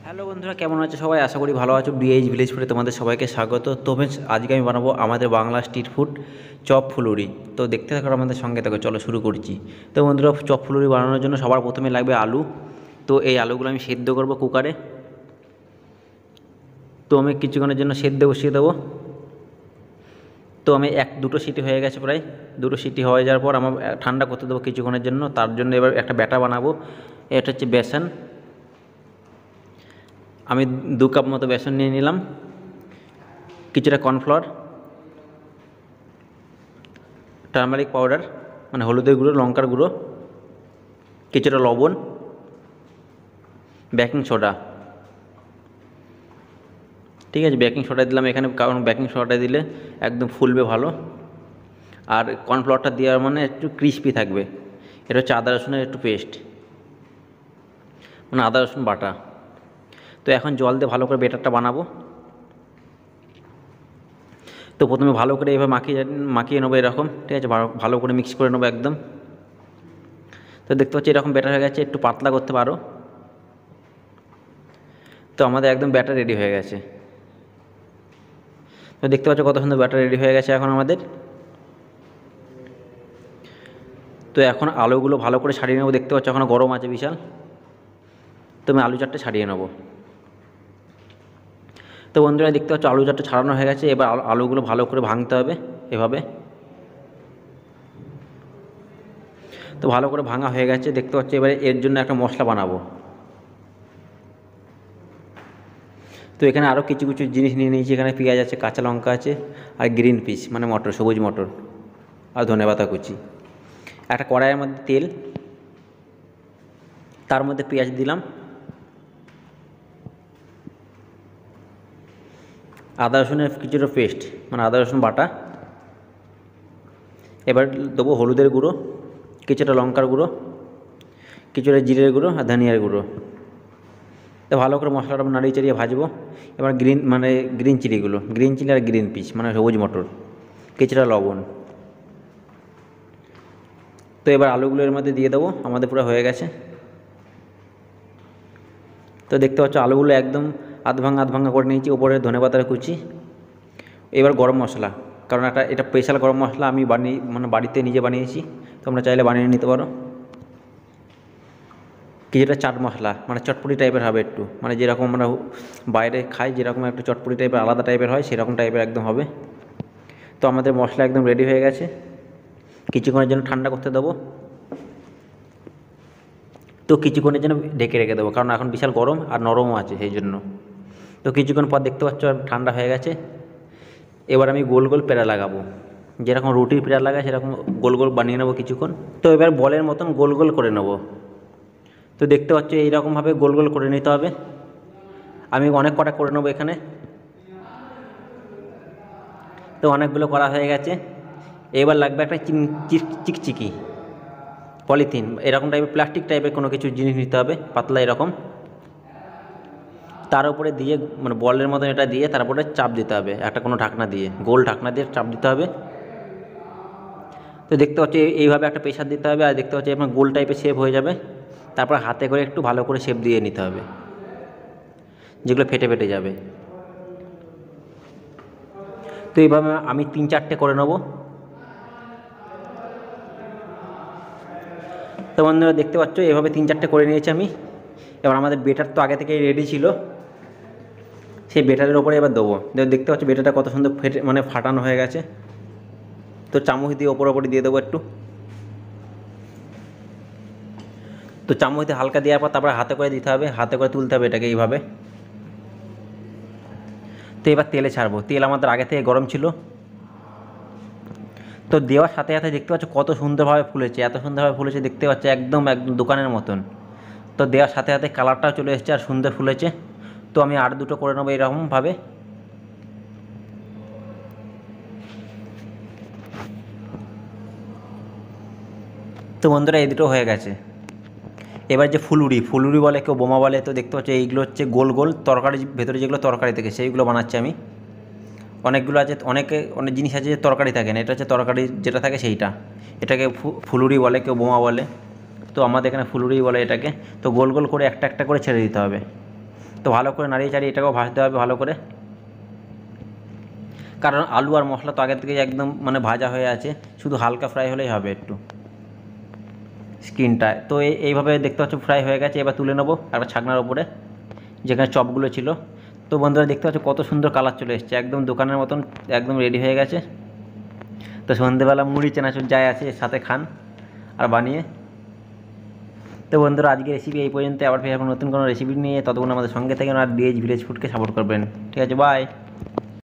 Hello বন্ধুরা, কেমন আছো সবাই? আশা করি ভালো আছো। ডিএইচ ভিলেজ ফুডে তোমাদের সবাইকে স্বাগত। তো ফ্রেন্ডস, আজকে আমি বানাবো আমাদের বাংলা স্ট্রিট ফুড চপ ফুলুরি। তো দেখতে থাকো, আমাদের সঙ্গে থাকো, চলো শুরু করছি। তো বন্ধুরা, চপ ফুলুরি বানানোর জন্য সবার প্রথমে লাগবে আলু। তো এই আলুগুলো আমি সেদ্ধ করব কুকারে। তো আমি কিছুক্ষণের জন্য সেদ্ধ বসিয়ে দেবো। তো আমি দুটো সিটি হয়ে গেছে, প্রায় দুটো সিটি হয়ে যাওয়ার পর আমার ঠান্ডা করতে দেবো কিছুক্ষণের জন্য। তার জন্য এবার একটা ব্যাটা বানাবো। এটা হচ্ছে বেসন। আমি 2 কাপ মতো বেসন নিয়ে নিলাম, কিছুটা কর্নফ্লাওয়ার, টার্মারিক পাউডার মানে হলুদের গুঁড়ো, লঙ্কার গুঁড়ো, কিছুটা লবণ, বেকিং সোডা। ঠিক আছে, বেকিং সোডা দিলাম এখানে, কারণ বেকিং সোডাটা দিলে একদম ফুলবে ভালো। আর কর্নফ্লাওয়ারটা দেওয়ার মানে একটু ক্রিস্পি থাকবে। এটা হচ্ছে আদা রসুনের একটু পেস্ট, মানে আদা রসুন বাটা। তো এখন জল দিয়ে ভালো করে বেটারটা বানাবো। তো প্রথমে ভালো করে এভাবে মাখিয়ে নেবো এরকম। ঠিক আছে, ভালো করে মিক্স করে নেবো একদম। তো দেখতে পাচ্ছি এরকম ব্যাটার হয়ে গেছে, একটু পাতলা করতে পারো। তো আমাদের একদম ব্যাটার রেডি হয়ে গেছে। তো দেখতে পাচ্ছ কত সুন্দর ব্যাটার রেডি হয়ে গেছে এখন আমাদের। তো এখন আলুগুলো ভালো করে ছাড়িয়ে নেবো। দেখতে পাচ্ছ এখন গরম আছে বিশাল। তো আমি আলু চারটে ছাড়িয়ে নেবো। তো বন্ধুরা, দেখতে পাচ্ছ আলু চারটে ছাড়ানো হয়ে গেছে। এবার আলুগুলো ভালো করে ভাঙতে হবে এভাবে। তো ভালো করে ভাঙা হয়ে গেছে দেখতে পাচ্ছি। এবারে এর জন্য একটা মশলা বানাবো। তো এখানে আরও কিছু কিছু জিনিস নিয়ে নিয়েছি। এখানে পেঁয়াজ আছে, কাঁচা লঙ্কা আছে, আর গ্রিন পিস মানে মটর, সবুজ মটর, আর ধনেপাতা কুচি। একটা কড়াইয়ের মধ্যে তেল, তার মধ্যে পেঁয়াজ দিলাম, আদা রসুনের কিছুটা পেস্ট মানে আদা রসুন বাটা। এবার দেবো হলুদের গুঁড়ো, কিছুটা লঙ্কার গুঁড়ো, কিছুটা জিরের গুঁড়ো, আর ধনিয়ার গুঁড়ো। তো ভালো করে মশলাটা নাড়িয়ে চাড়িয়ে ভাজবো। এবার গ্রিন চিলিগুলো, গ্রিন চিলি আর গ্রিন পিস মানে সবুজ মটর, কিছুটা লবণ। তো এবার আলুগুলো এর মধ্যে দিয়ে দেবো। আমাদের পুরো হয়ে গেছে। তো দেখতে পাচ্ছ আলুগুলো একদম আধ ভাঙা করে নিয়েছি। ওপরে ধনেপাতার কুচি। এবার গরম মশলা, কারণ এটা স্পেশাল গরম মশলা আমি বাড়িতে নিজে বানিয়েছি। তোমরা চাইলে বানিয়ে নিতে পারো। কিছুটা চাট মশলা মানে চটপটি টাইপের হবে একটু, মানে যেরকম আমরা বাইরে খাই যেরকম একটু চটপটি টাইপের আলাদা টাইপের হয়, সেরকম টাইপের একদম হবে। তো আমাদের মশলা একদম রেডি হয়ে গেছে। কিছুক্ষণের জন্য ঠান্ডা করতে দেবো। তো কিছুক্ষণের জন্য ঢেকে রেখে দেবো, কারণ এখন বিশাল গরম আর নরমও আছে সেই জন্য। তো কিছুক্ষণ পর দেখতে পাচ্ছ ঠান্ডা হয়ে গেছে। এবার আমি গোল গোল পেড়া লাগাবো, যেরকম রুটির পেড়া লাগায় সেরকম গোল গোল বানিয়ে নেবো কিছুক্ষণ। তো এবার বলের মতন গোল গোল করে নেবো। তো দেখতে পাচ্ছ এইরকমভাবে গোল গোল করে নিতে হবে। আমি অনেক কটা করে নেবো এখানে। তো অনেকগুলো করা হয়ে গেছে। এবার লাগবে একটা চিকচিকি পলিথিন, এরকম টাইপের প্লাস্টিক টাইপের কোনো কিছু জিনিস নিতে হবে, পাতলা এরকম। তার উপরে দিয়ে মানে বলের মতন এটা দিয়ে তারপরে চাপ দিতে হবে, একটা কোনো ঢাকনা দিয়ে, গোল ঢাকনা দিয়ে চাপ দিতে হবে। তো দেখতে পাচ্ছি এইভাবে একটা প্রেশার দিতে হবে। আর দেখতে পাচ্ছি আপনার গোল টাইপের শেপ হয়ে যাবে। তারপর হাতে করে একটু ভালো করে শেপ দিয়ে নিতে হবে, যেগুলো ফেটে ফেটে যাবে। তো এইভাবে আমি 3-4টে করে নেব। তো বন্ধুরা, দেখতে পাচ্ছ এভাবে 3-4টে করে নিয়েছি আমি। এবার আমাদের বেটার তো আগে থেকেই রেডি ছিল, সেই বেটারের ওপরে এবার দেবো। দেখতে পাচ্ছ বেটারটা কত সুন্দর ফাটানো হয়ে গেছে। তো চামচ দিয়ে ওপরে দিয়ে দেবো একটু। তো চামচ দিয়ে হালকা দেওয়ার পর তারপরে হাতে করে দিতে হবে, হাতে করে তুলতে হবে এটাকে এইভাবে। তো এবার তেলে ছাড়বো। তেল আমাদের আগে থেকে গরম ছিল। তো দেওয়ার সাথে সাথে দেখতে পাচ্ছ কত সুন্দরভাবে ফুলেছে, এত সুন্দরভাবে ফুলেছে দেখতে পাচ্ছ, একদম একদম দোকানের মতন। তো দেওয়ার সাথে সাথে কালারটাও চলে এসেছে আর সুন্দর ফুলেছে। তো আমি আর দুটো করে নেবো এরকমভাবে। তো বন্ধুরা, এই দুটো হয়ে গেছে। এবার যে ফুলুরি বলে, কেউ বোমা বলে। তো দেখতে পাচ্ছ এইগুলো হচ্ছে গোল গোল তরকারি, ভেতরে যেগুলো তরকারি থাকে সেইগুলো বানাচ্ছি আমি। অনেকগুলো আছে, অনেক জিনিস আছে যে তরকারি থাকে না, এটা হচ্ছে তরকারি যেটা থাকে সেইটা। এটাকে ফুলুরি বলে, কেউ বোমা বলে। তো আমাদের এখানে ফুলুরি বলে এটাকে। তো গোল গোল করে একটা একটা করে ছেড়ে দিতে হবে। তো ভালো করে নাড়িয়ে চাড়িয়ে এটাকেও ভাজতে হবে ভালো করে, কারণ আলু আর মশলা তো আগের থেকে একদম মানে ভাজা হয়ে আছে, শুধু হালকা ফ্রাই হলেই হবে একটু স্কিনটায়। তো এইভাবে দেখতে পাচ্ছ ফ্রাই হয়ে গেছে। এবার তুলে নেবো একটা ছাকনার ওপরে যেখানে চপগুলো ছিল। তো বন্ধুরা দেখতে পাচ্ছ কত সুন্দর কালার চলে এসছে, একদম দোকানের মতন একদম রেডি হয়ে গেছে। তো সন্ধ্যেবেলা মুড়ি চানাচুর যাই আছে এর সাথে খান আর বানিয়ে। তো বন্ধুরা আজকে রেসিপি এই পর্যন্ত, আবার ফিরে নতুন কোনো রেসিপি নিয়ে, ততক্ষণ আমাদের সঙ্গে থাকেন আর ডিএইচ ভিলেজ ফুডকে সাপোর্ট করবেন। ঠিক আছে, বাই।